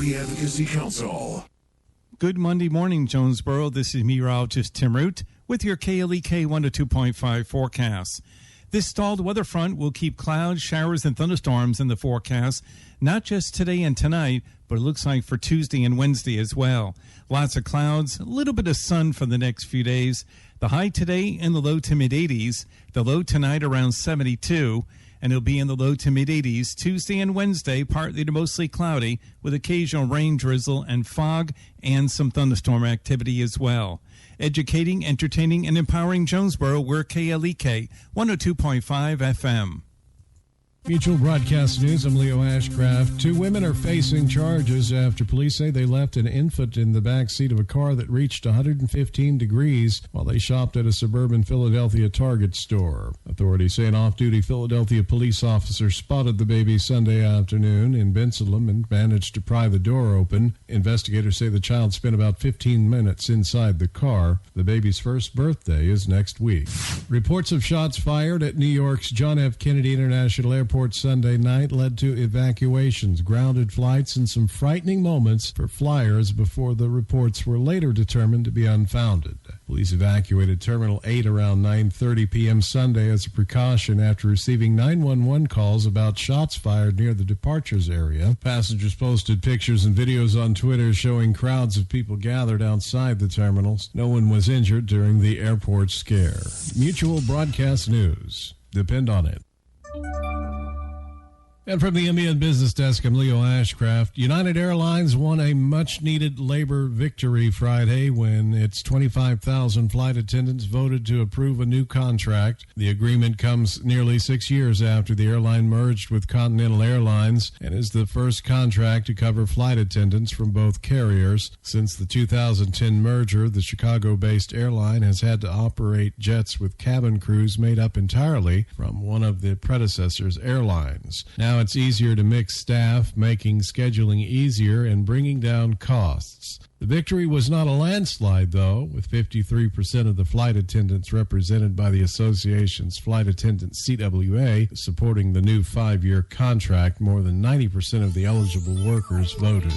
Minority Advocacy Council. Good Monday morning, Jonesboro. This is meteorologist Tim Root with your KLEK 102.5 forecast. This stalled weather front will keep clouds, showers, and thunderstorms in the forecast, not just today and tonight, but it looks like for Tuesday and Wednesday as well. Lots of clouds, a little bit of sun for the next few days. The high today in the low to mid-80s, the low tonight around 72, and it'll be in the low to mid-80s Tuesday and Wednesday, partly to mostly cloudy, with occasional rain, drizzle, and fog, and some thunderstorm activity as well. Educating, entertaining, and empowering Jonesboro, we're KLEK 102.5 FM. Mutual Broadcast News, I'm Leo Ashcraft. Two women are facing charges after police say they left an infant in the back seat of a car that reached 115 degrees while they shopped at a suburban Philadelphia Target store. Authorities say an off-duty Philadelphia police officer spotted the baby Sunday afternoon in Bensalem and managed to pry the door open. Investigators say the child spent about 15 minutes inside the car. The baby's first birthday is next week. Reports of shots fired at New York's John F. Kennedy International Airport Sunday night led to evacuations, grounded flights, and some frightening moments for flyers before the reports were later determined to be unfounded. Police evacuated Terminal 8 around 9:30 p.m. Sunday as a precaution after receiving 911 calls about shots fired near the departures area. Passengers posted pictures and videos on Twitter showing crowds of people gathered outside the terminals. No one was injured during the airport scare. Mutual Broadcast News. Depend on it. And from the MBN Business Desk, I'm Leo Ashcraft. United Airlines won a much-needed labor victory Friday when its 25,000 flight attendants voted to approve a new contract. The agreement comes nearly 6 years after the airline merged with Continental Airlines and is the first contract to cover flight attendants from both carriers. Since the 2010 merger, the Chicago-based airline has had to operate jets with cabin crews made up entirely from one of the predecessor's airlines. Now it's easier to mix staff, making scheduling easier and bringing down costs. The victory was not a landslide, though, with 53% of the flight attendants represented by the association's Flight Attendants CWA supporting the new 5-year contract. More than 90% of the eligible workers voted.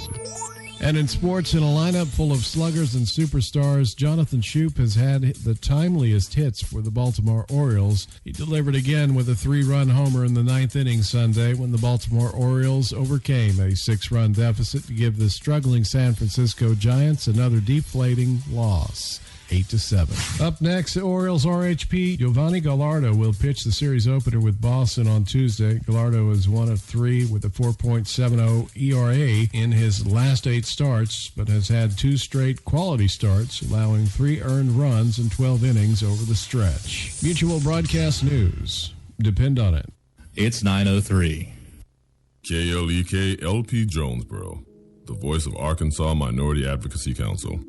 And in sports, in a lineup full of sluggers and superstars, Jonathan Shoup has had the timeliest hits for the Baltimore Orioles. He delivered again with a 3-run homer in the 9th inning Sunday when the Baltimore Orioles overcame a 6-run deficit to give the struggling San Francisco Giants another deflating loss. 8-7. Up next, the Orioles RHP Giovanni Gallardo will pitch the series opener with Boston on Tuesday. Gallardo is 1 of 3 with a 4.70 ERA in his last 8 starts, but has had 2 straight quality starts, allowing 3 earned runs in 12 innings over the stretch. Mutual Broadcast News. Depend on it. It's 9:03. KLEK LP Jonesboro, the voice of Arkansas Minority Advocacy Council.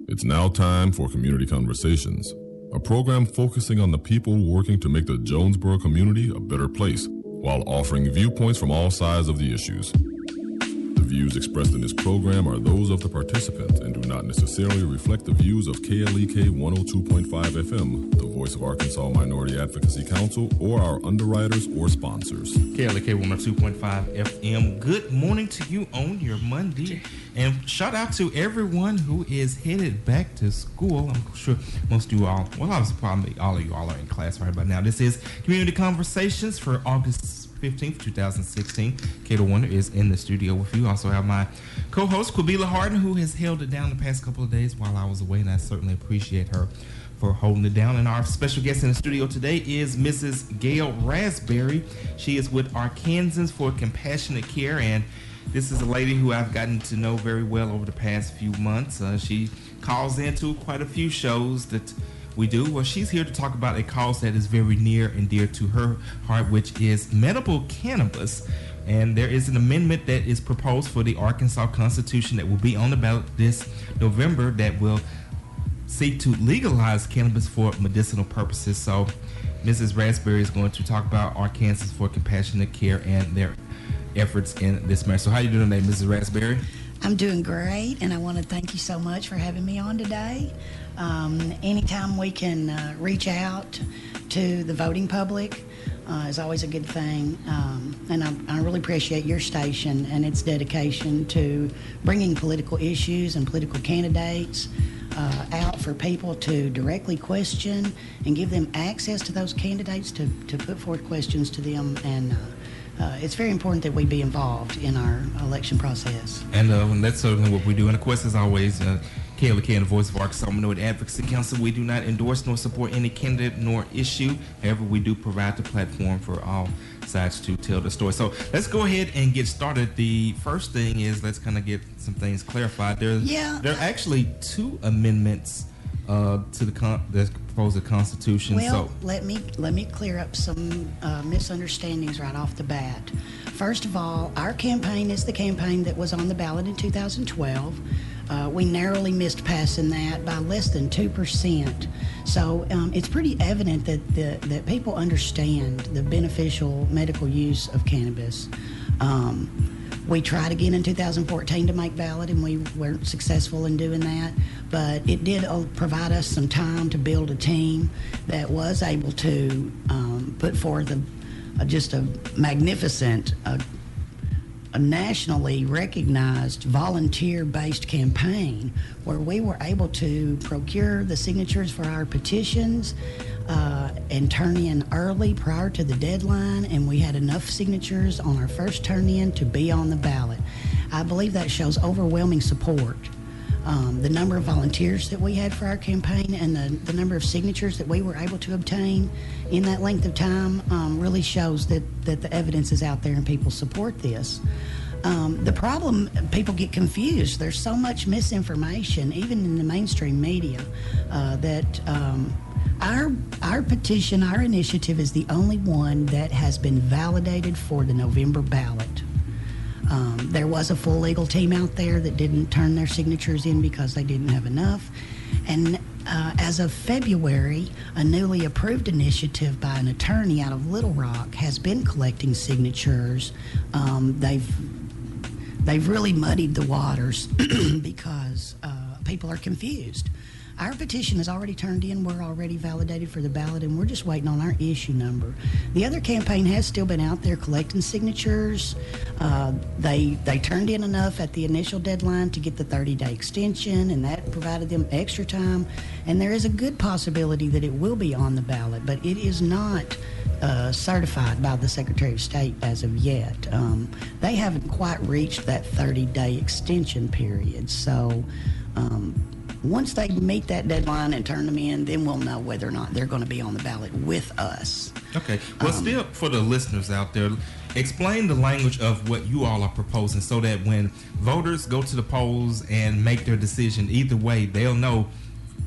It's now time for Community Conversations, a program focusing on the people working to make the Jonesboro community a better place while offering viewpoints from all sides of the issues. The views expressed in this program are those of the participants and do not necessarily reflect the views of KLEK 102.5 FM, the voice of Arkansas Minority Advocacy Council, or our underwriters or sponsors. KLEK 102.5 FM. Good morning to you on your Monday. And shout out to everyone who is headed back to school. I'm sure most of you all, well, obviously probably all of you all are in class right by now. This is Community Conversations for August 15th, 2016. Kato Wonder is in the studio with you. Also have my co-host, Quabila Harden, who has held it down the past couple of days while I was away, and I certainly appreciate her for holding it down. And our special guest in the studio today is Mrs. Gail Rasberry. She is with Arkansans for Compassionate Care, and this is a lady who I've gotten to know very well over the past few months. She calls into quite a few shows that we do. Well, she's here to talk about a cause that is very near and dear to her heart, which is medical cannabis. And there is an amendment that is proposed for the Arkansas Constitution that will be on the ballot this November that will seek to legalize cannabis for medicinal purposes. So Mrs. Rasberry is going to talk about Arkansans for Compassionate Care and their efforts in this matter. So how are you doing today, Mrs. Rasberry? I'm doing great, and I want to thank you so much for having me on today. Anytime we can reach out to the voting public, is always a good thing. And I really appreciate your station and its dedication to bringing political issues and political candidates out for people to directly question and give them access to those candidates to put forth questions to them. And it's very important that we be involved in our election process. And that's certainly what we do. And of course, as always, Kayla Kay, the voice of Arkansas Minority Advocacy Council, we do not endorse nor support any candidate nor issue. However, we do provide the platform for all sides to tell the story. So let's go ahead and get started. The first thing is let's kind of get some things clarified. There are actually two amendments to the proposed Constitution. Well, let me clear up some misunderstandings right off the bat. First of all, our campaign is the campaign that was on the ballot in 2012. We narrowly missed passing that by less than 2%. So it's pretty evident that people understand the beneficial medical use of cannabis. We tried again in 2014 to make ballot, and we weren't successful in doing that. But it did provide us some time to build a team that was able to put forth just a magnificent, a nationally recognized volunteer-based campaign where we were able to procure the signatures for our petitions and turn in early prior to the deadline, and we had enough signatures on our first turn-in to be on the ballot. I believe that shows overwhelming support. The number of volunteers that we had for our campaign and the number of signatures that we were able to obtain in that length of time really shows that the evidence is out there and people support this. The problem, people get confused. There's so much misinformation, even in the mainstream media, that our petition, our initiative is the only one that has been validated for the November ballot. There was a full legal team out there that didn't turn their signatures in because they didn't have enough. And as of February, a newly approved initiative by an attorney out of Little Rock has been collecting signatures. They've really muddied the waters because people are confused. Our petition is already turned in. We're already validated for the ballot, and we're just waiting on our issue number. The other campaign has still been out there collecting signatures. They turned in enough at the initial deadline to get the 30-day extension, and that provided them extra time. And there is a good possibility that it will be on the ballot, but it is not certified by the Secretary of State as of yet. They haven't quite reached that 30-day extension period. So once they meet that deadline and turn them in, then we'll know whether or not they're going to be on the ballot with us. Okay. Well, still, for the listeners out there, explain the language of what you all are proposing so that when voters go to the polls and make their decision, either way, they'll know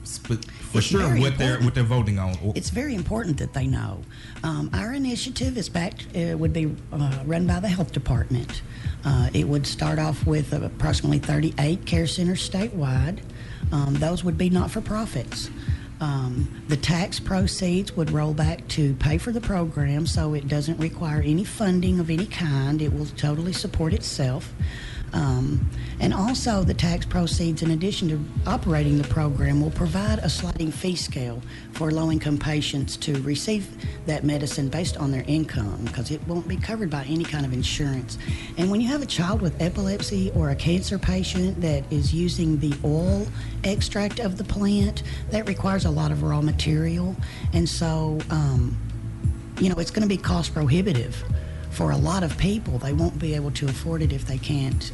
for sure what they're voting on. It's very important that they know. Our initiative is would be run by the health department. It would start off with approximately 38 care centers statewide. Those would be not-for-profits. The tax proceeds would roll back to pay for the program, so it doesn't require any funding of any kind. It will totally support itself. And also the tax proceeds, in addition to operating the program, will provide a sliding fee scale for low-income patients to receive that medicine based on their income, because it won't be covered by any kind of insurance. And when you have a child with epilepsy or a cancer patient that is using the oil extract of the plant, that requires a lot of raw material. And so, it's going to be cost prohibitive for a lot of people. They won't be able to afford it if they can't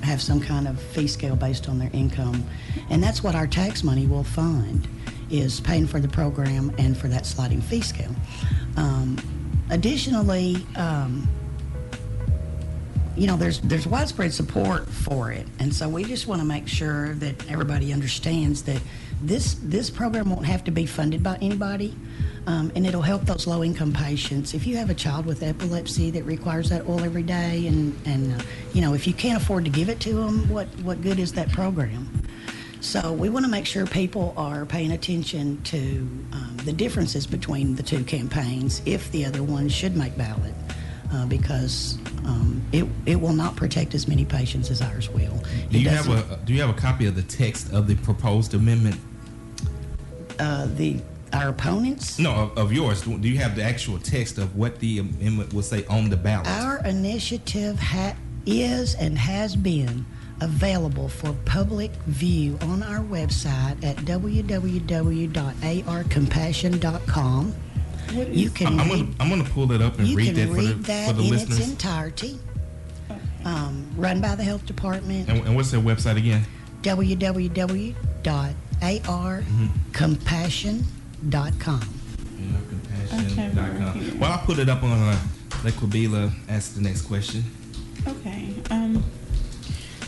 have some kind of fee scale based on their income. And that's what our tax money will fund, is paying for the program and for that sliding fee scale. Additionally, there's widespread support for it. And so we just want to make sure that everybody understands that this program won't have to be funded by anybody. And it'll help those low-income patients. If you have a child with epilepsy that requires that oil every day, and if you can't afford to give it to them, what good is that program? So we want to make sure people are paying attention to the differences between the two campaigns if the other one should make ballot, because it will not protect as many patients as ours will. Do you have a copy of the text of the proposed amendment? Our opponents? No, of yours. Do you have the actual text of what the amendment will say on the ballot? Our initiative is and has been available for public view on our website at www.arcompassion.com. You can I'm going to pull it up and read that for the in listeners. its entirety. Run by the health department. And what's their website again? www.arcompassion.com. Compassion.com. Well, I'll put it up on let Quabila ask the next question. Okay.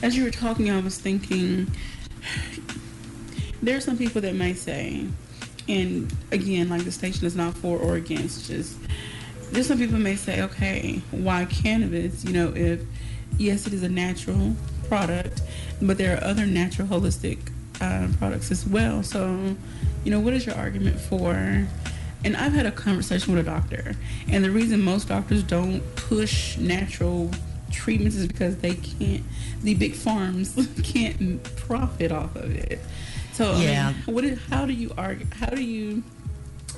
As you were talking, I was thinking there are some people that may say, and again, like the station is not for or against, just there's some people may say, okay, why cannabis? You know, if yes, it is a natural product, but there are other natural holistic products as well. So, you know, what is your argument for? And I've had a conversation with a doctor, and the reason most doctors don't push natural treatments is because they can't. The big farms can't profit off of it. So, yeah. I mean, how do you argue? How do you?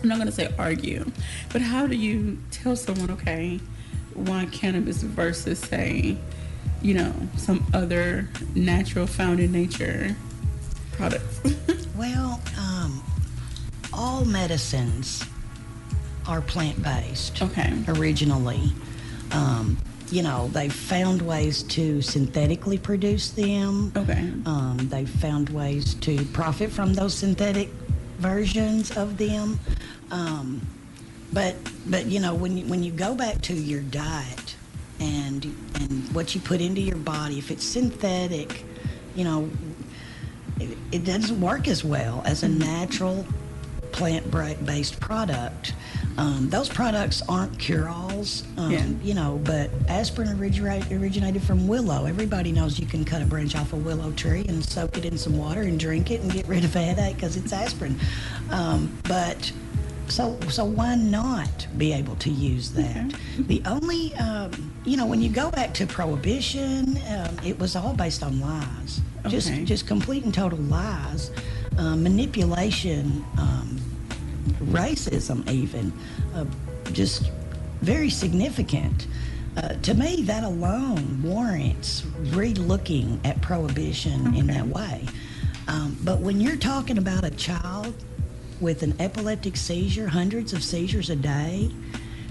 I'm not going to say argue, but how do you tell someone, okay, why cannabis versus, say, you know, some other natural, found in nature products? Well, all medicines are plant-based. Okay. Originally. You know, they've found ways to synthetically produce them. Okay. They've found ways to profit from those synthetic versions of them. But you know, when you go back to your diet and what you put into your body, if it's synthetic, you know, it doesn't work as well as a natural plant-based product. Those products aren't cure-alls, you know, but aspirin originated from willow. Everybody knows you can cut a branch off a willow tree and soak it in some water and drink it and get rid of a headache because it's aspirin. But so why not be able to use that? Okay. The only, you know, when you go back to Prohibition, it was all based on lies. Okay. Just complete and total lies, manipulation, racism even, just very significant. To me, that alone warrants re-looking at Prohibition in that way. But when you're talking about a child with an epileptic seizure, hundreds of seizures a day,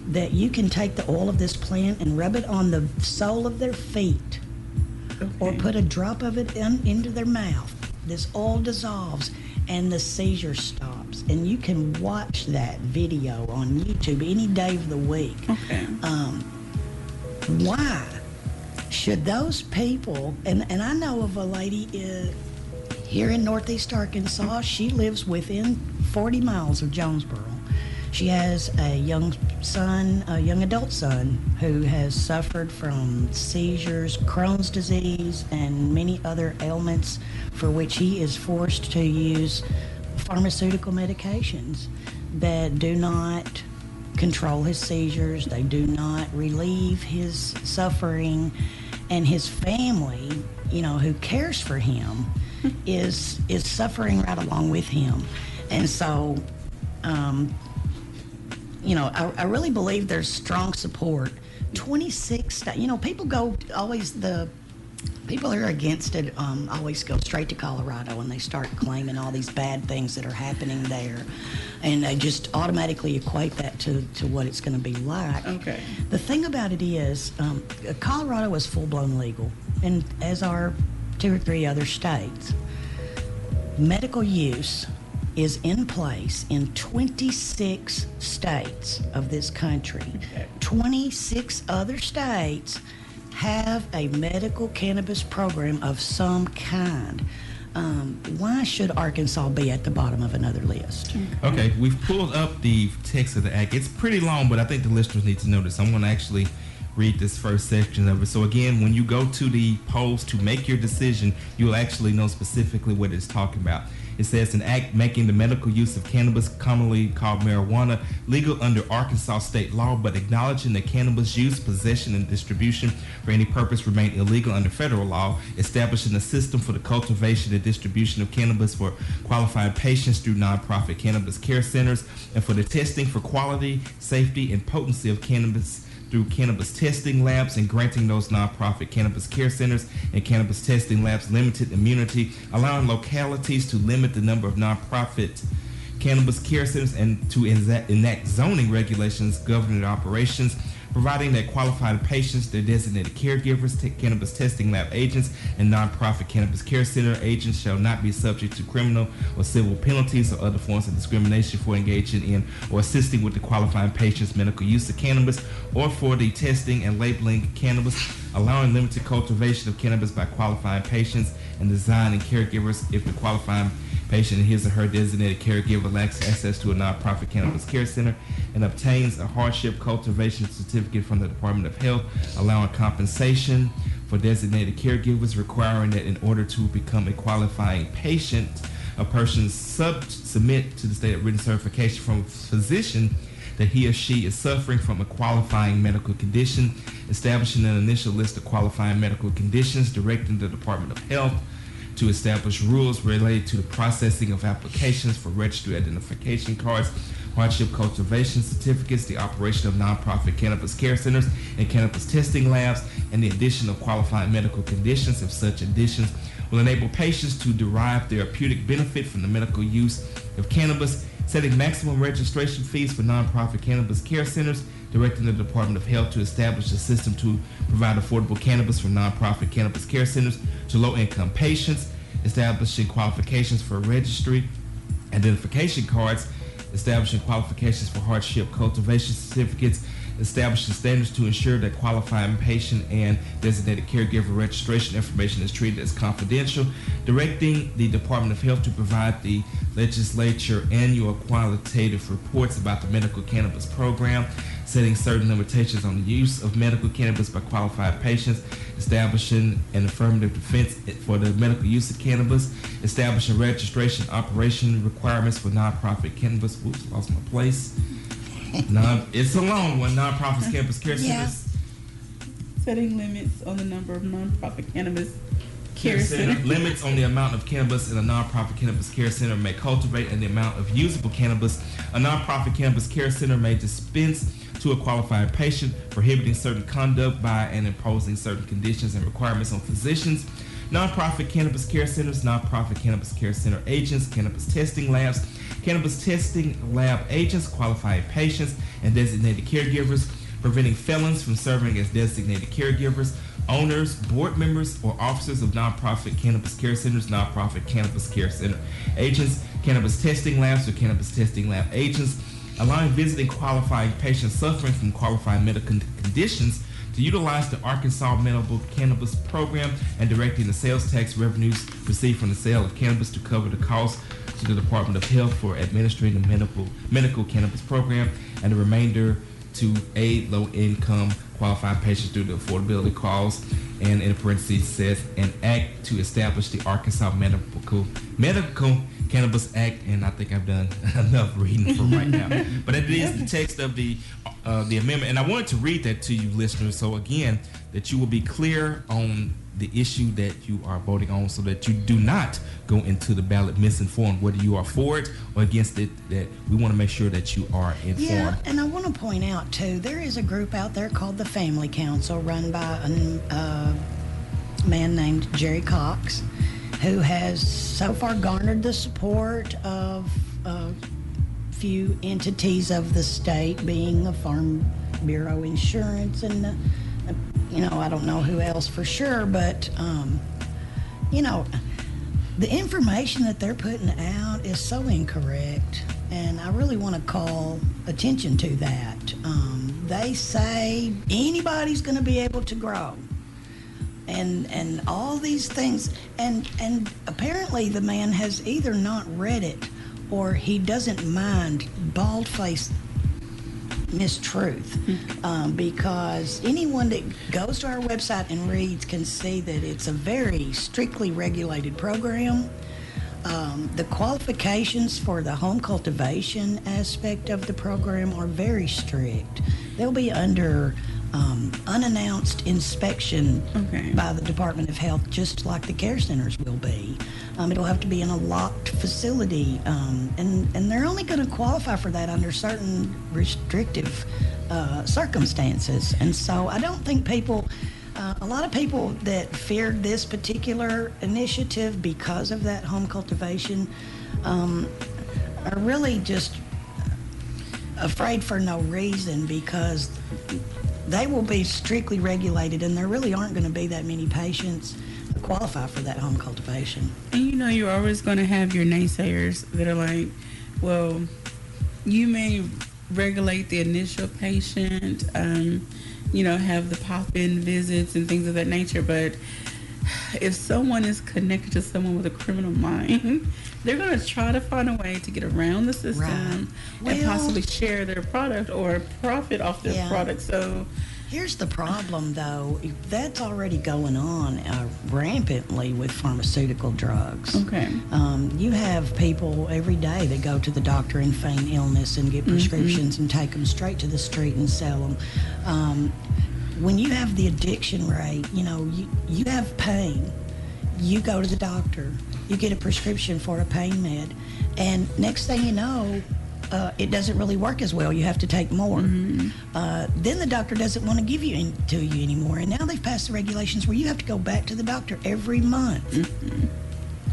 that you can take the oil of this plant and rub it on the sole of their feet, or put a drop of it into their mouth. This oil dissolves and the seizure stops. And you can watch that video on YouTube any day of the week. Okay. Why should those people, and I know of a lady here in Northeast Arkansas, she lives within 40 miles of Jonesboro. She has a young adult son who has suffered from seizures, Crohn's disease, and many other ailments for which he is forced to use pharmaceutical medications that do not control his seizures, they do not relieve his suffering, and his family, you know, who cares for him is suffering right along with him. And so, you know, I really believe there's strong support. 26, you know, people who are against it always go straight to Colorado and they start claiming all these bad things that are happening there. And they just automatically equate that to what it's going to be like. Okay. The thing about it is, Colorado is full-blown legal, and as are 2 or 3 other states. Medical use is in place in 26 states of this country. Okay. 26 other states have a medical cannabis program of some kind. Why should Arkansas be at the bottom of another list? Okay, we've pulled up the text of the act. It's pretty long, but I think the listeners need to know this. I'm going to actually read this first section of it. So again, when you go to the polls to make your decision, you'll actually know specifically what it's talking about. It says an act making the medical use of cannabis, commonly called marijuana, legal under Arkansas state law, but acknowledging that cannabis use, possession, and distribution for any purpose remain illegal under federal law, establishing a system for the cultivation and distribution of cannabis for qualified patients through nonprofit cannabis care centers, and for the testing for quality, safety, and potency of cannabis through cannabis testing labs, and granting those nonprofit cannabis care centers and cannabis testing labs limited immunity, allowing localities to limit the number of nonprofit cannabis care centers and to enact zoning regulations governing their operations, providing that qualified patients, their designated caregivers, cannabis testing lab agents, and nonprofit cannabis care center agents shall not be subject to criminal or civil penalties or other forms of discrimination for engaging in or assisting with the qualifying patient's medical use of cannabis or for the testing and labeling cannabis, allowing limited cultivation of cannabis by qualifying patients and design and caregivers if the qualifying patient and his or her designated caregiver lacks access to a nonprofit cannabis care center and obtains a hardship cultivation certificate from the Department of Health, allowing compensation for designated caregivers, requiring that in order to become a qualifying patient, a person submit to the state written certification from a physician that he or she is suffering from a qualifying medical condition, establishing an initial list of qualifying medical conditions, directing the Department of Health to establish rules related to the processing of applications for registry identification cards, hardship cultivation certificates, the operation of nonprofit cannabis care centers and cannabis testing labs, and the addition of qualifying medical conditions if such additions will enable patients to derive therapeutic benefit from the medical use of cannabis, setting maximum registration fees for nonprofit cannabis care centers, directing the Department of Health to establish a system to provide affordable cannabis for nonprofit cannabis care centers to low-income patients, establishing qualifications for registry identification cards, establishing qualifications for hardship cultivation certificates, establishing standards to ensure that qualifying patient and designated caregiver registration information is treated as confidential, directing the Department of Health to provide the legislature annual qualitative reports about the medical cannabis program, setting certain limitations on the use of medical cannabis by qualified patients, establishing an affirmative defense for the medical use of cannabis, establishing registration operation requirements for nonprofit cannabis. Oops, lost my place. It's a long one. Nonprofit cannabis care centers. Setting limits on the number of nonprofit cannabis care centers. Limits on the amount of cannabis in a nonprofit cannabis care center may cultivate and the amount of usable cannabis a nonprofit cannabis care center may dispense to a qualified patient, prohibiting certain conduct by and imposing certain conditions and requirements on physicians, nonprofit cannabis care centers, nonprofit cannabis care center agents, cannabis testing labs, cannabis testing lab agents, qualified patients, and designated caregivers, preventing felons from serving as designated caregivers, owners, board members, or officers of nonprofit cannabis care centers, nonprofit cannabis care center agents, cannabis testing labs, or cannabis testing lab agents, allowing visiting qualifying patients suffering from qualifying medical conditions to utilize the Arkansas Medical Cannabis Program, and directing the sales tax revenues received from the sale of cannabis to cover the cost to the Department of Health for administering the medical cannabis program, and the remainder to aid low-income qualified patients through the affordability clause. And in parentheses says an act to establish the Arkansas Medical Cannabis Act, and I think I've done enough reading for right now. But it is the text of the amendment, and I wanted to read that to you, listeners, so again, that you will be clear on the issue that you are voting on, so that you do not go into the ballot misinformed, whether you are for it or against it. That we want to make sure that you are informed. Yeah, and I want to point out too, there is a group out there called the Family Council, run by a man named Jerry Cox, who has so far garnered the support of a few entities of the state, being the Farm Bureau Insurance and I don't know who else for sure, but the information that they're putting out is so incorrect, and I really want to call attention to that. They say anybody's going to be able to grow, and all these things, and apparently the man has either not read it or he doesn't mind bald-faced mistruth, because anyone that goes to our website and reads can see that it's a very strictly regulated program. The qualifications for the home cultivation aspect of the program are very strict. They'll be under unannounced inspection by the Department of Health, just like the care centers will be. It'll have to be in a locked facility, and they're only going to qualify for that under certain restrictive circumstances. And so I don't think a lot of people that feared this particular initiative because of that home cultivation are really just afraid for no reason, because they will be strictly regulated, and there really aren't going to be that many patients that qualify for that home cultivation. And you're always going to have your naysayers that are like, well, you may regulate the initial patient, have the pop-in visits and things of that nature, but if someone is connected to someone with a criminal mind, they're going to try to find a way to get around the system and possibly share their product or profit off their product. So here's the problem, though. That's already going on rampantly with pharmaceutical drugs. Okay. You have people every day that go to the doctor and feign illness and get prescriptions and take them straight to the street and sell them. When you have the addiction rate, you have pain. You go to the doctor. You get a prescription for a pain med. And next thing you know, it doesn't really work as well. You have to take more. Then the doctor doesn't want to give you to you anymore. And now they've passed the regulations where you have to go back to the doctor every month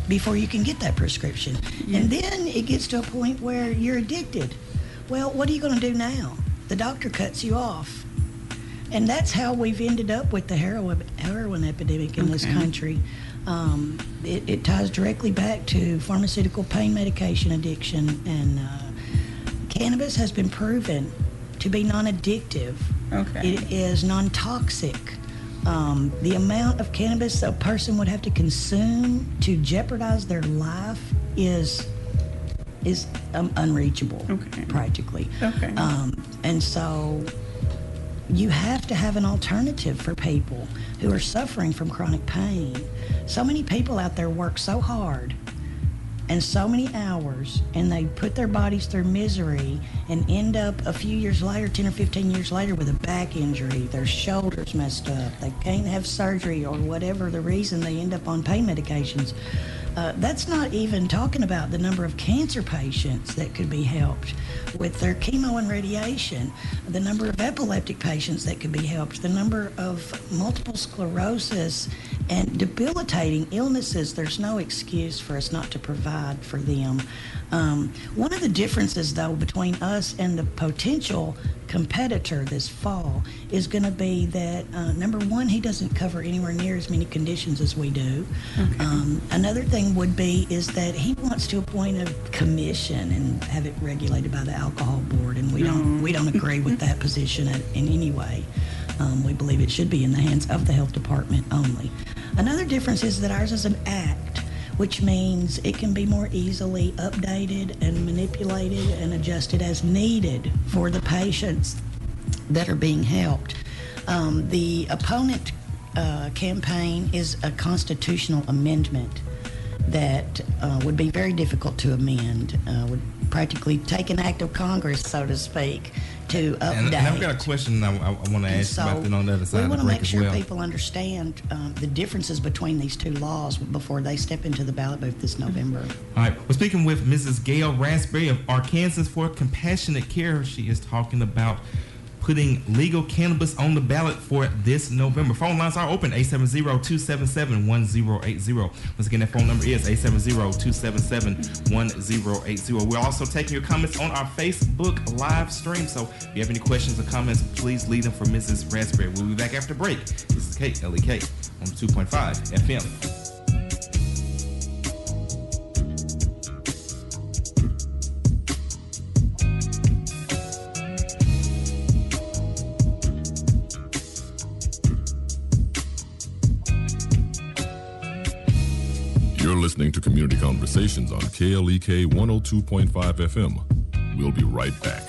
before you can get that prescription. And then it gets to a point where you're addicted. Well, what are you going to do now? The doctor cuts you off. And that's how we've ended up with the heroin epidemic in this country. It ties directly back to pharmaceutical pain medication addiction, and cannabis has been proven to be non-addictive. It is non-toxic. The amount of cannabis a person would have to consume to jeopardize their life is unreachable, practically. And so you have to have an alternative for people who are suffering from chronic pain. So many people out there work so hard and so many hours, and they put their bodies through misery and end up a few years later, 10 or 15 years later, with a back injury, their shoulders messed up, they can't have surgery, or whatever the reason, they end up on pain medications. That's not even talking about the number of cancer patients that could be helped with their chemo and radiation, the number of epileptic patients that could be helped, the number of multiple sclerosis and debilitating illnesses. There's no excuse for us not to provide for them. One of the differences, though, between us and the potential competitor this fall is going to be that, number one, he doesn't cover anywhere near as many conditions as we do. Another thing would be is that he wants to appoint a commission and have it regulated by the alcohol board, and we don't agree with that position in any way. We believe it should be in the hands of the health department only. Another difference is that ours is an act, which means it can be more easily updated and manipulated and adjusted as needed for the patients that are being helped. The opponent campaign is a constitutional amendment that would be very difficult to amend, would practically take an act of Congress, so to speak, to update. And I've got a question I want to ask you about that on the other side of the break as well. We want to make sure people understand the differences between these two laws before they step into the ballot booth this November. All right. We're speaking with Mrs. Gail Rasberry of Arkansans for Compassionate Care. She is talking about putting legal cannabis on the ballot for this November. Phone lines are open, 870-277-1080. Once again, that phone number is 870-277-1080. We're also taking your comments on our Facebook live stream, so if you have any questions or comments, please leave them for Mrs. Rasberry. We'll be back after break. This is KLEK on 2.5 FM. You're listening to Community Conversations on KLEK 102.5 FM. We'll be right back.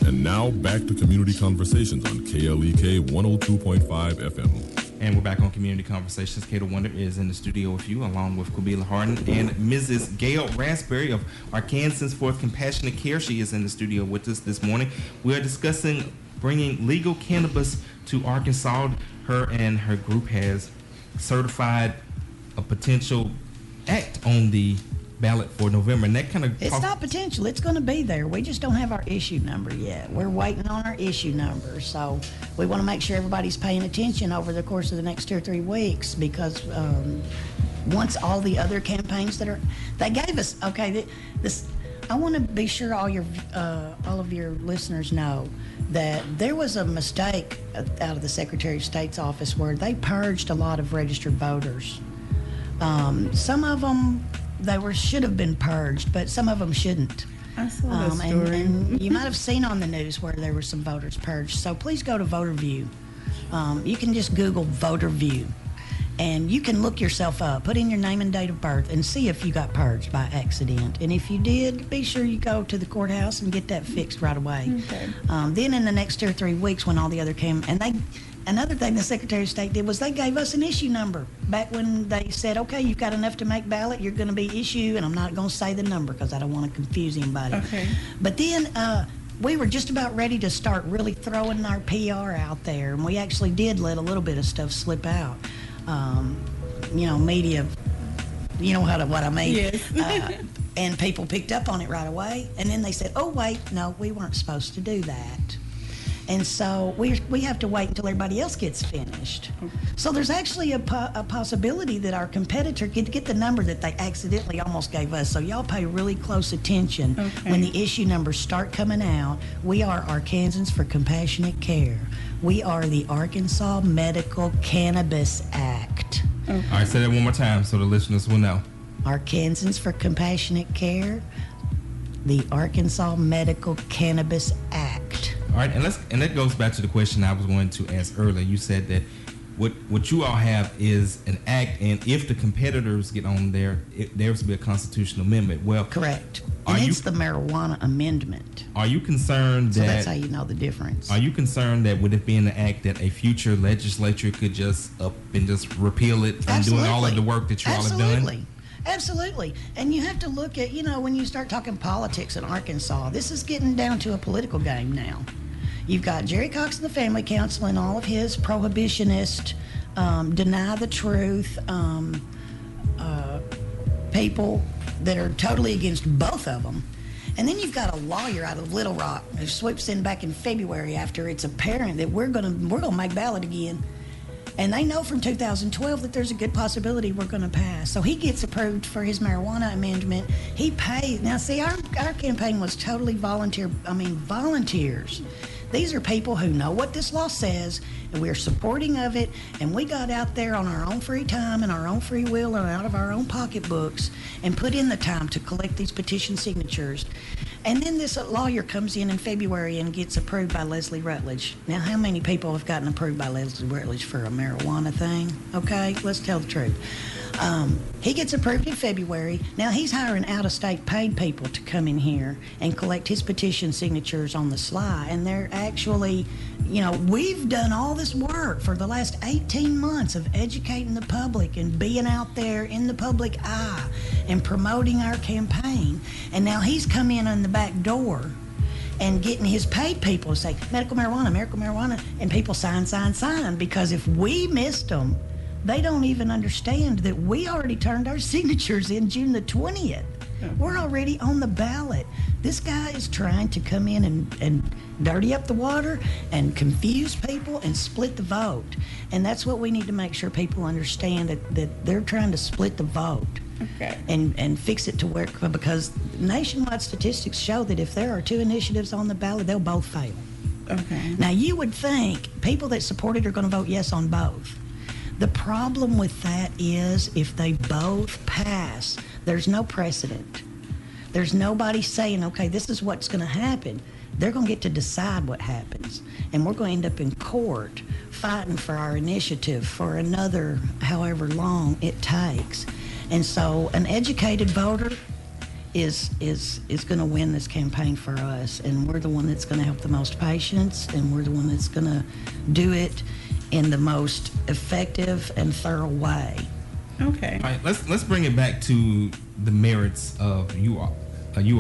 And now back to Community Conversations on KLEK 102.5 FM. And we're back on Community Conversations. Kato Wonder is in the studio with you, along with Kabila Harden and Mrs. Gail Rasberry of Arkansans for Compassionate Care. She is in the studio with us this morning. We are discussing bringing legal cannabis to Arkansas. Her and her group has certified a potential act on the ballot for November, and that kind of it's not potential, it's going to be there. We just don't have our issue number yet. We're waiting on our issue number, so we want to make sure everybody's paying attention over the course of the next 2 or 3 weeks, because once all the other campaigns they gave us, this I want to be sure all of your listeners know that there was a mistake out of the Secretary of State's office where they purged a lot of registered voters. Some of them should have been purged, but some of them shouldn't. I saw that story. And you might have seen on the news where there were some voters purged. So please go to VoterView. You can just Google VoterView, and you can look yourself up, put in your name and date of birth, and see if you got purged by accident. And if you did, be sure you go to the courthouse and get that fixed right away. Okay. Then in the next 2 or 3 weeks, when all the other another thing the Secretary of State did was they gave us an issue number back when they said, okay, you've got enough to make ballot, you're going to be issue, and I'm not going to say the number because I don't want to confuse anybody. Okay. But then we were just about ready to start really throwing our PR out there, and we actually did let a little bit of stuff slip out. Media, you know what I mean? Yes. And people picked up on it right away, and then they said, oh, wait, no, we weren't supposed to do that. And so we have to wait until everybody else gets finished. So there's actually a possibility that our competitor could get the number that they accidentally almost gave us. So y'all pay really close attention when the issue numbers start coming out. We are Arkansans for Compassionate Care. We are the Arkansas Medical Cannabis Act. All right, say that one more time so the listeners will know. Arkansans for Compassionate Care, the Arkansas Medical Cannabis Act. All right, and that goes back to the question I was going to ask earlier. You said that what you all have is an act, and if the competitors get on there, there's to be a constitutional amendment. Well, correct. And it's the marijuana amendment. Are you concerned that? So that's how you know the difference. Are you concerned that with it being an act that a future legislature could just up and just repeal it from doing all of the work that you all have done? Absolutely. And you have to look at, when you start talking politics in Arkansas, this is getting down to a political game now. You've got Jerry Cox and the Family Council and all of his prohibitionist, deny the truth, people that are totally against both of them. And then you've got a lawyer out of Little Rock who swoops in back in February after it's apparent that we're gonna make ballot again. And they know from 2012 that there's a good possibility we're going to pass. So he gets approved for his marijuana amendment. He pays. Now, see, our campaign was totally volunteers. These are people who know what this law says, and we're supporting of it. And we got out there on our own free time and our own free will and out of our own pocketbooks and put in the time to collect these petition signatures. And then this lawyer comes in February and gets approved by Leslie Rutledge. Now, how many people have gotten approved by Leslie Rutledge for a marijuana thing? Okay, let's tell the truth. He gets approved in February. Now he's hiring out-of-state paid people to come in here and collect his petition signatures on the sly. And they're actually, we've done all this work for the last 18 months of educating the public and being out there in the public eye and promoting our campaign. And now he's come in on the back door and getting his paid people to say, medical marijuana, and people sign, because if we missed them, they don't even understand that we already turned our signatures in June the 20th. We're already on the ballot. This guy is trying to come in and dirty up the water and confuse people and split the vote. And that's what we need to make sure people understand, that they're trying to split the vote. Okay. And fix it to where, because nationwide statistics show that if there are two initiatives on the ballot, they'll both fail. Okay. Now, you would think people that support it are going to vote yes on both. The problem with that is if they both pass, there's no precedent. There's nobody saying, okay, this is what's going to happen. They're going to get to decide what happens. And we're going to end up in court fighting for our initiative for another however long it takes. And so an educated voter is going to win this campaign for us, and we're the one that's going to help the most patients, and we're the one that's going to do it in the most effective and thorough way. Okay. All right, let's bring it back to the merits of you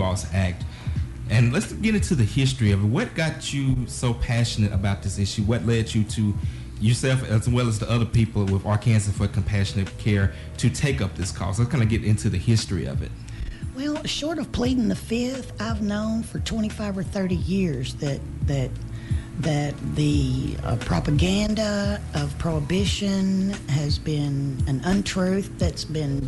all's act, and let's get into the history of it. What got you so passionate about this issue? What led you to yourself, as well as the other people with Arkansans for Compassionate Care, to take up this cause? Let's kind of get into the history of it. Well, short of pleading the fifth, I've known for 25 or 30 years that the propaganda of prohibition has been an untruth that's been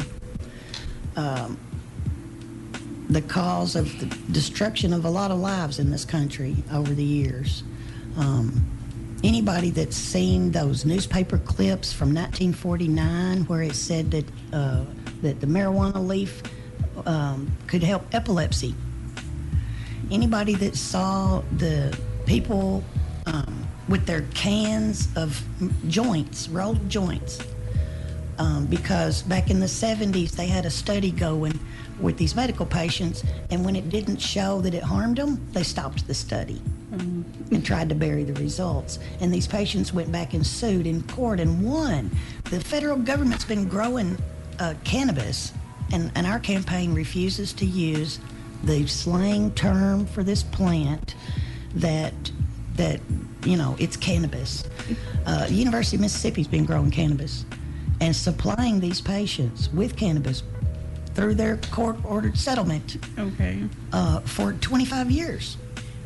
the cause of the destruction of a lot of lives in this country over the years. Anybody that's seen those newspaper clips from 1949 where it said that the marijuana leaf could help epilepsy. Anybody that saw the people with their cans of joints, rolled joints, because back in the 70s they had a study going with these medical patients, and when it didn't show that it harmed them, they stopped the study and tried to bury the results. And these patients went back and sued in court and won. The federal government's been growing cannabis, and our campaign refuses to use the slang term for this plant that it's cannabis. University of Mississippi's been growing cannabis and supplying these patients with cannabis through their court-ordered settlement. Okay. For 25 years.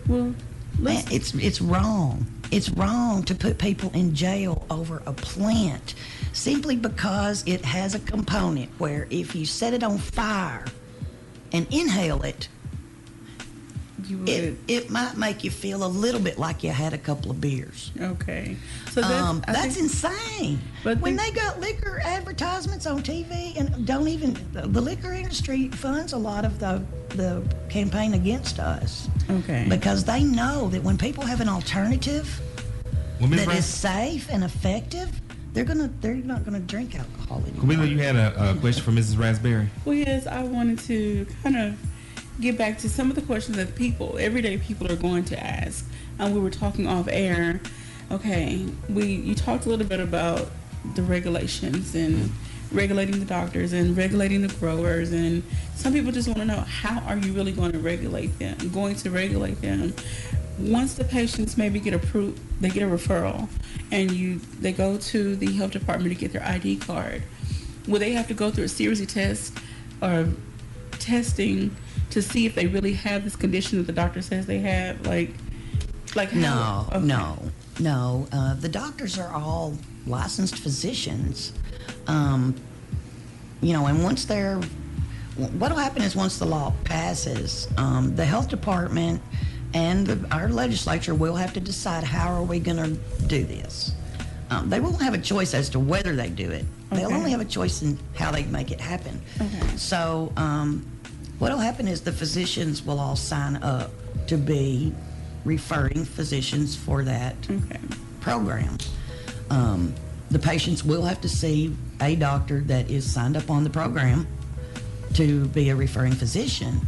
Well, it's wrong. It's wrong to put people in jail over a plant simply because it has a component where if you set it on fire and inhale it, it might make you feel a little bit like you had a couple of beers. Okay. So that's insane. But when they got liquor advertisements on TV, and the liquor industry funds a lot of the campaign against us. Okay. Because they know that when people have an alternative that is safe and effective, they're not gonna drink alcohol anymore. Camila, you had a question for Mrs. Rasberry. Well, yes, I wanted to kind of get back to some of the questions that everyday people are going to ask. We were talking off air. Okay, you talked a little bit about the regulations and regulating the doctors and regulating the growers, and some people just want to know, how are you really going to regulate them? Once the patients maybe get approved, they get a referral, and they go to the health department to get their ID card. Will they have to go through a series of tests or testing to see if they really have this condition that the doctor says they have? Like how? No. The doctors are all licensed physicians. And what'll happen is once the law passes, the health department and our legislature will have to decide how are we going to do this. They won't have a choice as to whether they do it. They'll only have a choice in how they make it happen. Okay. So what'll happen is the physicians will all sign up to be referring physicians for that program. The patients will have to see a doctor that is signed up on the program to be a referring physician.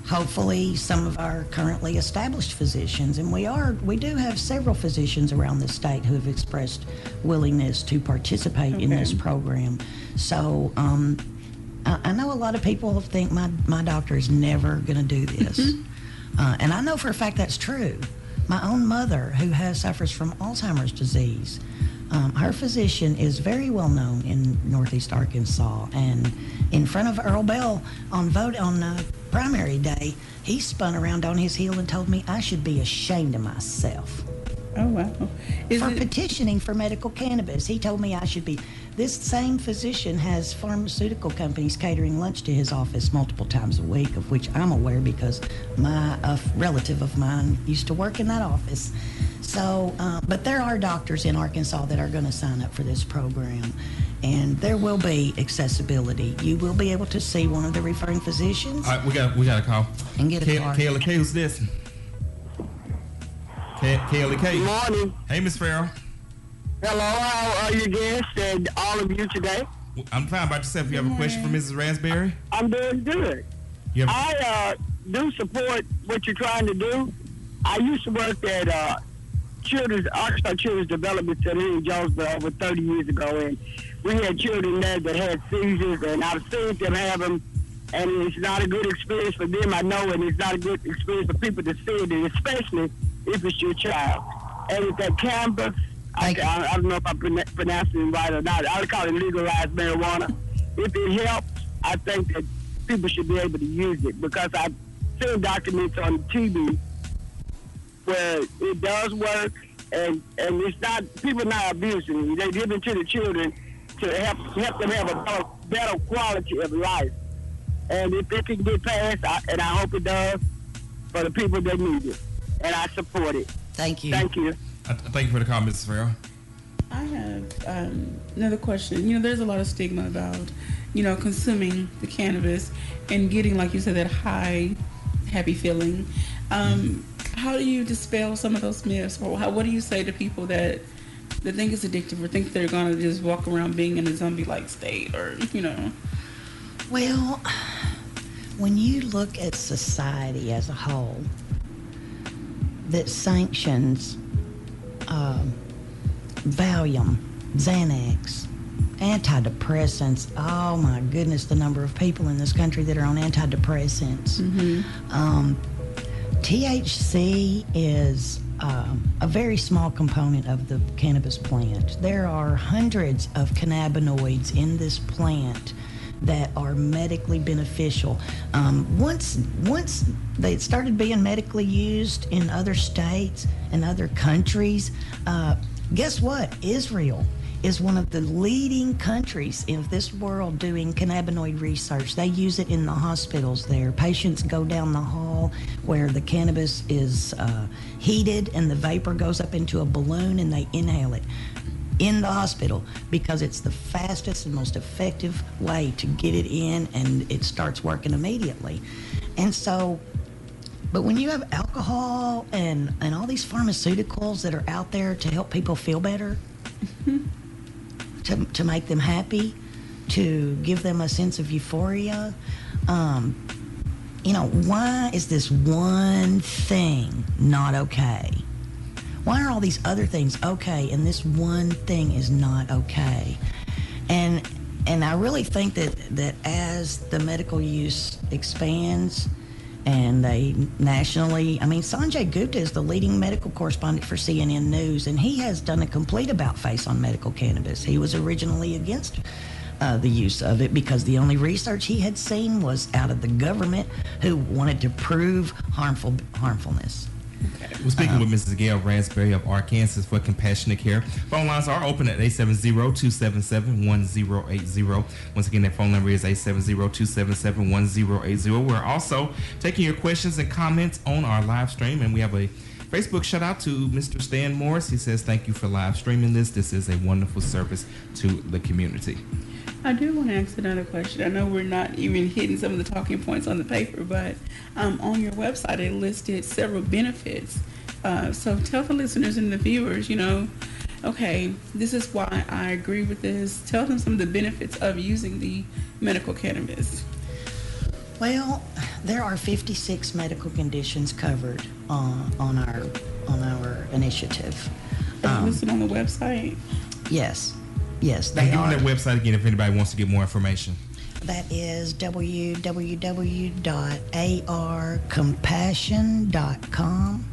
Hopefully some of our currently established physicians, and we do have several physicians around the state who have expressed willingness to participate in this program. So I know a lot of people think my doctor is never going to do this. And I know for a fact that's true. My own mother, who suffers from Alzheimer's disease, her physician is very well known in Northeast Arkansas. And in front of Earl Bell on primary day, he spun around on his heel and told me I should be ashamed of myself. Oh, wow. For petitioning for medical cannabis. He told me I should be. This same physician has pharmaceutical companies catering lunch to his office multiple times a week, of which I'm aware because a relative of mine used to work in that office. So, but there are doctors in Arkansas that are going to sign up for this program, and there will be accessibility. You will be able to see one of the referring physicians. All right, we got a call. And get a card. Kayla K, who's this? Kayla K. Good morning. Hey, Miss Farrell. Hello, how are you guests and all of you today? I'm fine about yourself. You have a question for Mrs. Rasberry? I'm doing good. You have I do support what you're trying to do. I used to work at Arkansas Children's Development Center here in Jonesboro over 30 years ago, and we had children there that had seizures, and I've seen them have them, and it's not a good experience for them, I know, and it's not a good experience for people to see it, especially if it's your child. And with that campus, I don't know if I'm pronouncing it right or not. I would call it legalized marijuana. If it helps, I think that people should be able to use it, because I've seen documents on TV where it does work, and it's not, people not abusing it. They give it to the children to help them have a better quality of life. And if it can get passed, and I hope it does, for the people that need it. And I support it. Thank you. Thank you. Thank you for the call, Mrs. Farrell. I have another question. You know, there's a lot of stigma about, consuming the cannabis and getting, like you said, that high, happy feeling. How do you dispel some of those myths? Or what do you say to people that think it's addictive or think they're going to just walk around being in a zombie-like state or, Well, when you look at society as a whole that sanctions Valium, Xanax, antidepressants, oh my goodness, the number of people in this country that are on antidepressants. THC is a very small component of the cannabis plant. There are hundreds of cannabinoids in this plant that are medically beneficial. Once they started being medically used in other states and other countries, guess what? Israel is one of the leading countries in this world doing cannabinoid research. They use it in the hospitals there. Patients go down the hall where the cannabis is heated and the vapor goes up into a balloon and they inhale it in the hospital because it's the fastest and most effective way to get it in, and it starts working immediately. And so, but when you have alcohol and all these pharmaceuticals that are out there to help people feel better, to make them happy, to give them a sense of euphoria, why is this one thing not okay? Why are all these other things okay and this one thing is not okay? And I really think that as the medical use expands and they nationally, Sanjay Gupta is the leading medical correspondent for CNN News, and he has done a complete about-face on medical cannabis. He was originally against the use of it because the only research he had seen was out of the government who wanted to prove harmfulness. Okay. We're speaking with Mrs. Gail Rasberry of Arkansas for Compassionate Care. Phone lines are open at 870-277-1080. Once again, that phone number is 870-277-1080. We're also taking your questions and comments on our live stream, and we have a Facebook shout out to Mr. Stan Morris. He says, thank you for live streaming this. This is a wonderful service to the community. I do want to ask another question. I know we're not even hitting some of the talking points on the paper, but on your website it listed several benefits. So tell the listeners and the viewers, okay, this is why I agree with this. Tell them some of the benefits of using the medical cannabis. Well, there are 56 medical conditions covered on our initiative. Are you listed on the website? Yes, they are. are. Give them that website again if anybody wants to get more information. That is www.arcompassion.com.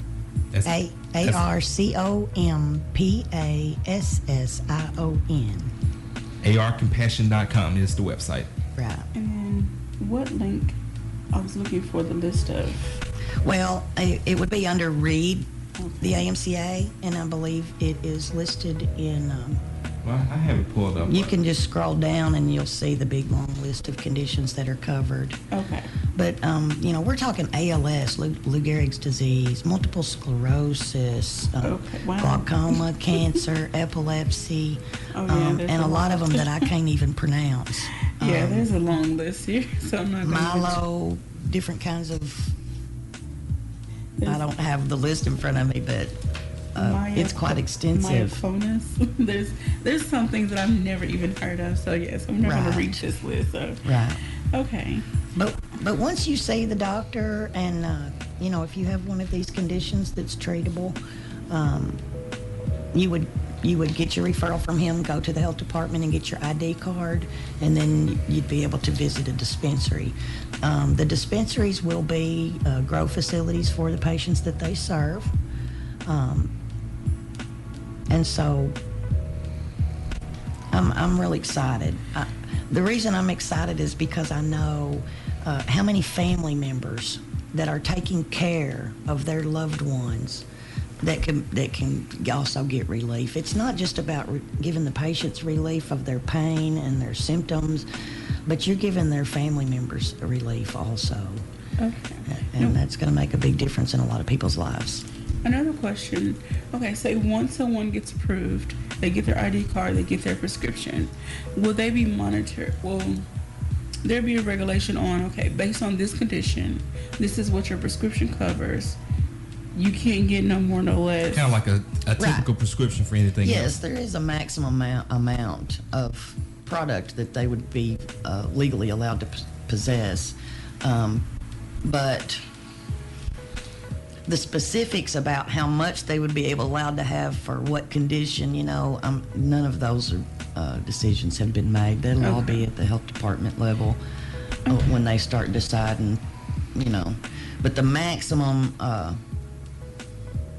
That's ARCOMPASSION. arcompassion.com is the website. Right. And then what link? I was looking for the list of. Well, it would be under READ, the AMCA, and I believe it is listed in. Well, I have it pulled up. You can just scroll down and you'll see the big long list of conditions that are covered. Okay. But, we're talking ALS, Lou Gehrig's disease, multiple sclerosis, glaucoma, cancer, epilepsy, and a lot of them that I can't even pronounce. Yeah, there's a long list here, so I'm not Milo, different kinds of... I don't have the list in front of me, but it's quite extensive. Myoclonus. There's some things that I've never even heard of. So yes, I'm never going to read this list. So. Right. Okay. But once you see the doctor, and if you have one of these conditions that's treatable, you would get your referral from him, go to the health department and get your ID card, and then you'd be able to visit a dispensary. The dispensaries will be grow facilities for the patients that they serve. And so I'm really excited. The reason I'm excited is because I know how many family members that are taking care of their loved ones that can also get relief. It's not just about giving the patients relief of their pain and their symptoms, but you're giving their family members a relief also. Okay. And that's going to make a big difference in a lot of people's lives. Another question. Okay, say once someone gets approved, they get their ID card, they get their prescription. Will they be monitored? Will there be a regulation on, okay, based on this condition, this is what your prescription covers. You can't get no more, no less. Kind of like a typical prescription for anything else. Yes, there is a maximum amount of product that they would be legally allowed to possess. But the specifics about how much they would be allowed to have for what condition, none of those decisions have been made. That'll all be at the health department level when they start deciding, But the maximum,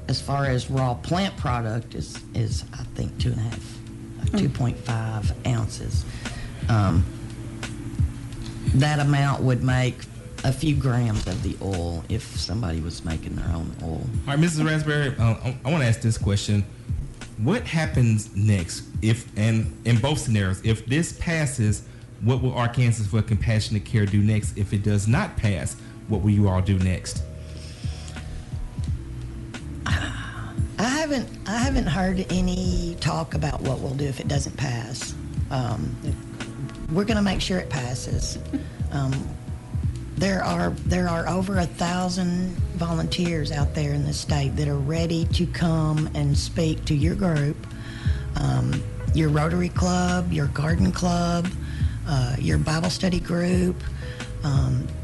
as far as raw plant product, is I think 2.5 ounces. That amount would make a few grams of the oil if somebody was making their own oil. All right, Mrs. Rasberry, I want to ask this question. What happens next in both scenarios? If this passes, what will Arkansans for Compassionate Care do next? If it does not pass, what will you all do next? I haven't heard any talk about what we'll do if it doesn't pass. We're going to make sure it passes. There are over 1,000 volunteers out there in the state that are ready to come and speak to your group, your Rotary Club, your Garden Club, your Bible study group.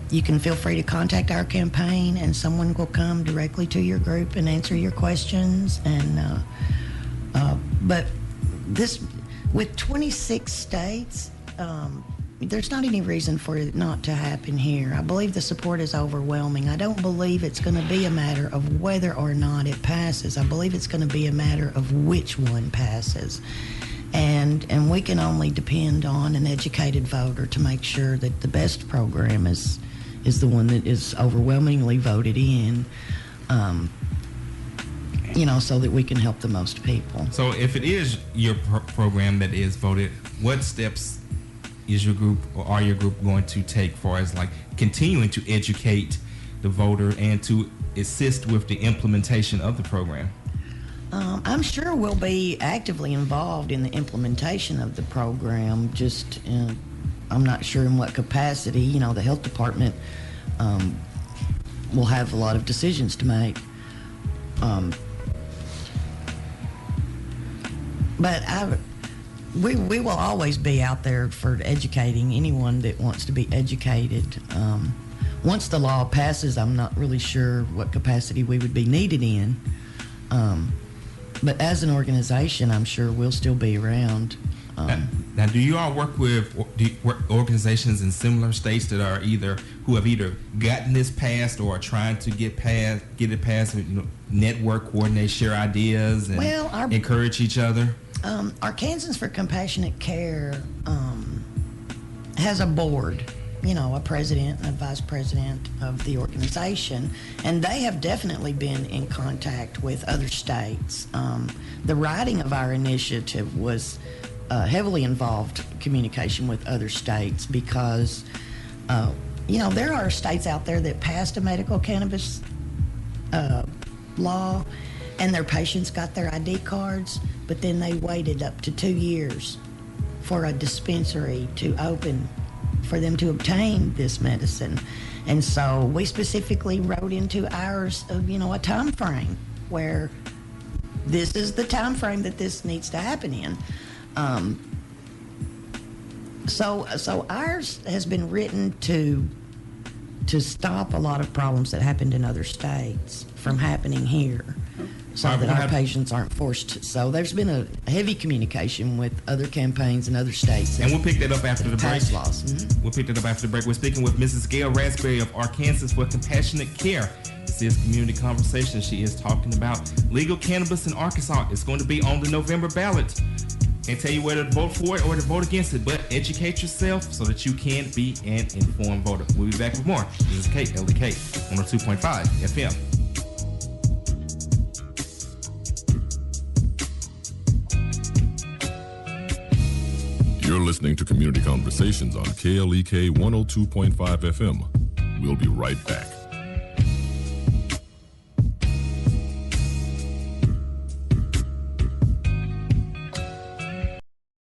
You can feel free to contact our campaign, and someone will come directly to your group and answer your questions. And but this, with 26 states, there's not any reason for it not to happen here. I believe the support is overwhelming. I don't believe it's going to be a matter of whether or not it passes. I believe it's going to be a matter of which one passes. And we can only depend on an educated voter to make sure that the best program is the one that is overwhelmingly voted in, so that we can help the most people. So if it is your program that is voted, what steps is your group or are your group going to take for as like continuing to educate the voter and to assist with the implementation of the program? I'm sure we'll be actively involved in the implementation of the program. Just, I'm not sure in what capacity. The health department will have a lot of decisions to make. But we will always be out there for educating anyone that wants to be educated. Once the law passes, I'm not really sure what capacity we would be needed in. But as an organization, I'm sure we'll still be around. Now, do you all work with organizations in similar states that are who have either gotten this passed or are trying to get it passed? Network, coordinate, share ideas, and encourage each other. Arkansans for Compassionate Care has a board, a president and a vice president of the organization, and they have definitely been in contact with other states. The writing of our initiative was heavily involved communication with other states because, there are states out there that passed a medical cannabis law and their patients got their ID cards, but then they waited up to 2 years for a dispensary to open for them to obtain this medicine. And so we specifically wrote into ours, a time frame where this is the time frame that this needs to happen in. So ours has been written to stop a lot of problems that happened in other states from happening here, so that our patients aren't forced. So there's been a heavy communication with other campaigns in other states. And we'll pick that up after the break. Laws. Mm-hmm. We'll pick that up after the break. We're speaking with Mrs. Gail Rasberry of Arkansans for Compassionate Care. This is Community Conversation. She is talking about legal cannabis in Arkansas. It's going to be on the November ballot. Can't tell you whether to vote for it or to vote against it, but educate yourself so that you can be an informed voter. We'll be back with more. This is KLEK 102.5 FM. You're listening to Community Conversations on KLEK 102.5 FM. We'll be right back.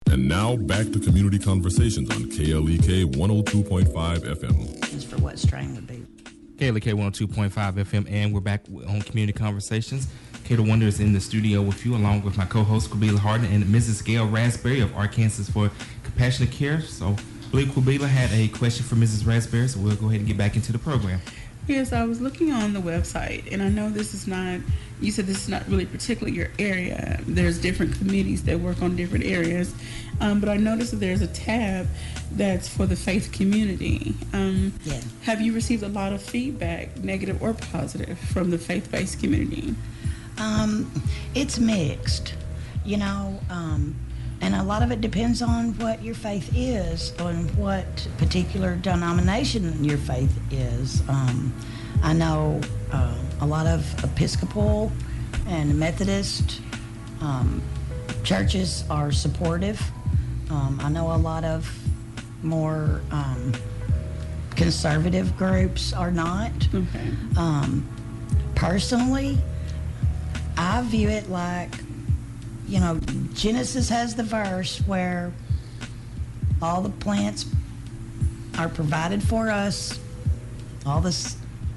And now back to Community Conversations on KLEK 102.5 FM. As for what strain would be. KLEK 102.5 FM, and we're back on Community Conversations. Kato Wonder is in the studio with you, along with my co-host, Quabila Harden, and Mrs. Gail Rasberry of Arkansas for Compassionate Care. So, I believe Quabila had a question for Mrs. Rasberry, so we'll go ahead and get back into the program. Yes, I was looking on the website, and I know this is not, you said this is not really particularly your area. There's different committees that work on different areas, but I noticed that there's a tab that's for the faith community. Yeah. Have you received a lot of feedback, negative or positive, from the faith-based community? It's mixed, and a lot of it depends on what your faith is, on what particular denomination your faith is. I know a lot of Episcopal and Methodist churches are supportive. I know a lot of more conservative groups are not. Okay. Personally, I view it like, Genesis has the verse where all the plants are provided for us, all the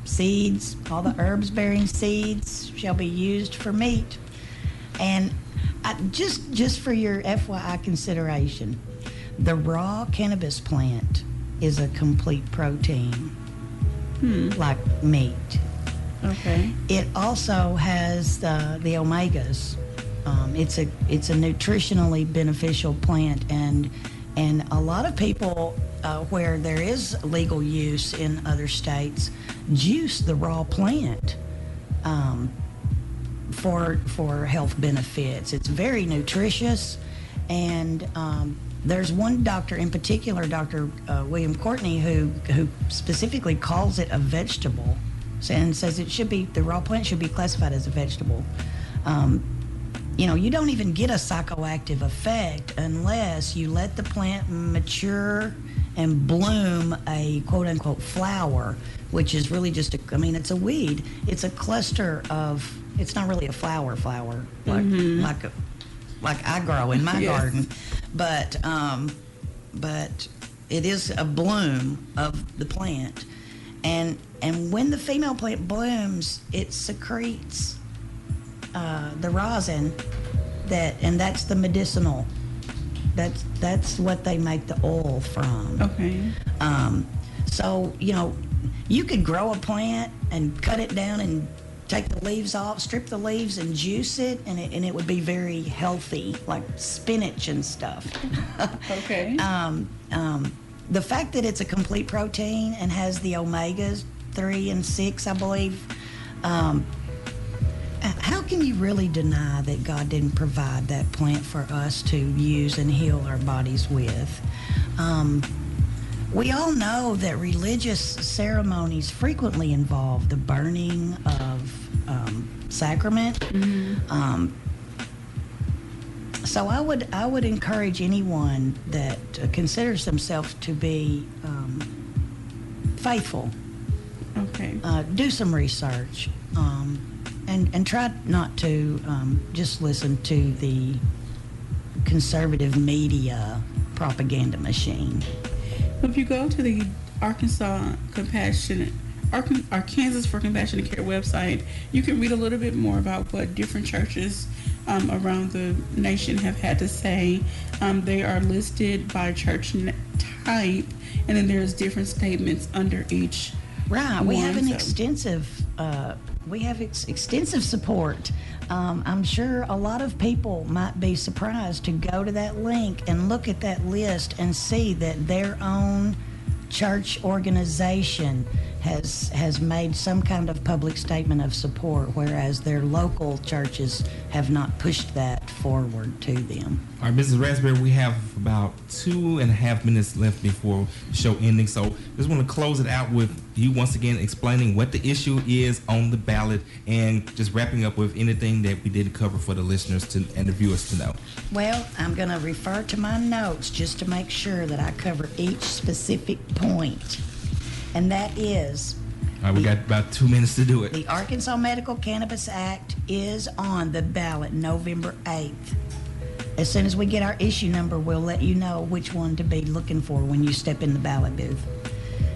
seeds, all the herbs bearing seeds shall be used for meat. And just for your FYI consideration, the raw cannabis plant is a complete protein, like meat. Okay. It also has the omegas. It's a nutritionally beneficial plant, and a lot of people where there is legal use in other states juice the raw plant for health benefits. It's very nutritious, and there's one doctor in particular, Dr. William Courtney, who specifically calls it a vegetable, and says the raw plant should be classified as a vegetable. You don't even get a psychoactive effect unless you let the plant mature and bloom a quote-unquote flower, which is really just it's a weed. It's a cluster of, it's not really a flower like I grow in my garden, but it is a bloom of the plant. And when the female plant blooms, it secretes the rosin, that's the medicinal. That's what they make the oil from. Okay. So you could grow a plant and cut it down and take the leaves off, strip the leaves and juice it, and it would be very healthy, like spinach and stuff. Okay. The fact that it's a complete protein and has the omegas 3 and 6, I believe, how can you really deny that God didn't provide that plant for us to use and heal our bodies with? We all know that religious ceremonies frequently involve the burning of sacrament. Mm-hmm. So I would encourage anyone that considers themselves to be faithful. Okay. Do some research and try not to just listen to the conservative media propaganda machine. If you go to the Arkansas Arkansas for Compassionate Care website, you can read a little bit more about what different churches around the nation have had to say. They are listed by church type, and then there's different statements under each. Right. We have an extensive. extensive support. I'm sure a lot of people might be surprised to go to that link and look at that list and see that their own church organization has made some kind of public statement of support, whereas their local churches have not pushed that forward to them. All right, Mrs. Rasberry, we have about 2.5 minutes left before the show ending, so just want to close it out with you once again explaining what the issue is on the ballot and just wrapping up with anything that we didn't cover for the listeners and the viewers to know. Well, I'm going to refer to my notes just to make sure that I cover each specific point. And that is... All right, we got about 2 minutes to do it. The Arkansas Medical Cannabis Act is on the ballot November 8th. As soon as we get our issue number, we'll let you know which one to be looking for when you step in the ballot booth.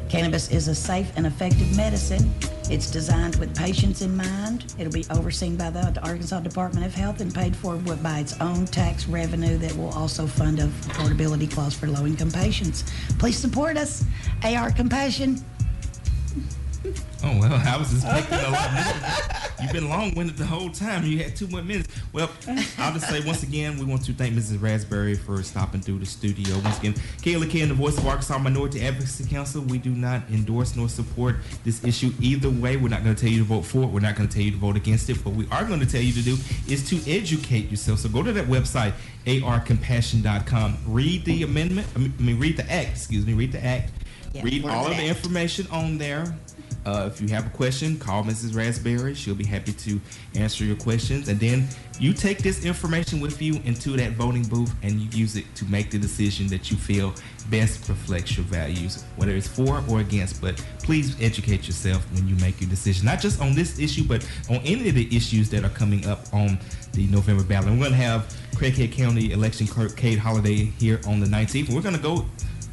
Cannabis is a safe and effective medicine. It's designed with patients in mind. It'll be overseen by the Arkansas Department of Health and paid for by its own tax revenue that will also fund a affordability clause for low-income patients. Please support us. AR Compassion. Oh, well, I was expecting a lot more. You've been long-winded the whole time. You had 2 more minutes. Well, I'll just say once again, we want to thank Mrs. Rasberry for stopping through the studio. Once again, Kayla Kay and the voice of Arkansas Minority Advocacy Council. We do not endorse nor support this issue either way. We're not going to tell you to vote for it. We're not going to tell you to vote against it. What we are going to tell you to do is to educate yourself. So go to that website, arcompassion.com. Read the amendment. Read the act. Read the act. Yeah, read all of the information on there. If you have a question, call Mrs. Rasberry. She'll be happy to answer your questions. And then you take this information with you into that voting booth and you use it to make the decision that you feel best reflects your values, whether it's for or against. But please educate yourself when you make your decision, not just on this issue, but on any of the issues that are coming up on the November ballot. And we're going to have Craighead County Election Clerk Kate Holliday here on the 19th. And we're going to go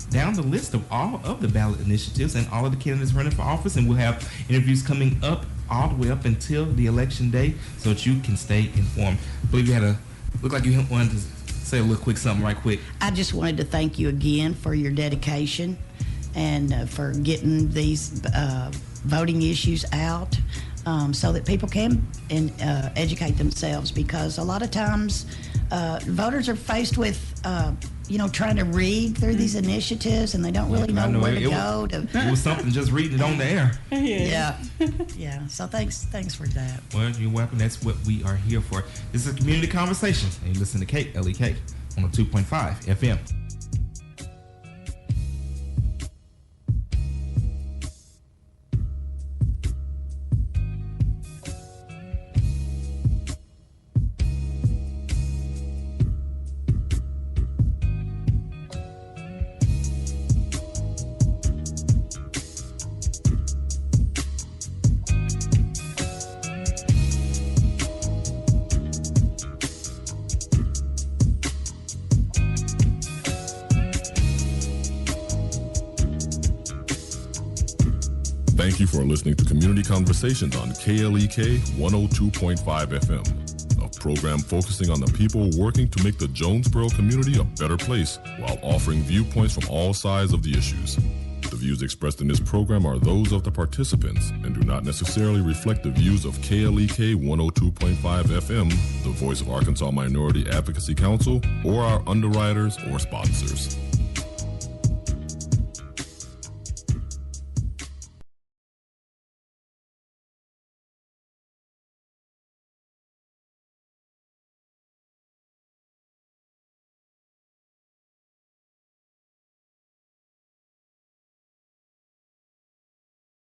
down the list of all of the ballot initiatives and all of the candidates running for office, and we'll have interviews coming up all the way up until the election day so that you can stay informed. I believe you had look like you wanted to say a little quick something right quick. I just wanted to thank you again for your dedication and for getting these voting issues out so that people can educate themselves, because a lot of times voters are faced with trying to read through these initiatives, and they don't really know where to go. It was something just reading it on the air. Yeah. So thanks for that. Well, you're welcome. That's what we are here for. This is Community Conversations, and you listen to Kate, LEK, on 2.5 FM. Thank you for listening to Community Conversations on KLEK 102.5 FM, a program focusing on the people working to make the Jonesboro community a better place while offering viewpoints from all sides of the issues. The views expressed in this program are those of the participants and do not necessarily reflect the views of KLEK 102.5 FM, the voice of Arkansas Minority Advocacy Council, or our underwriters or sponsors.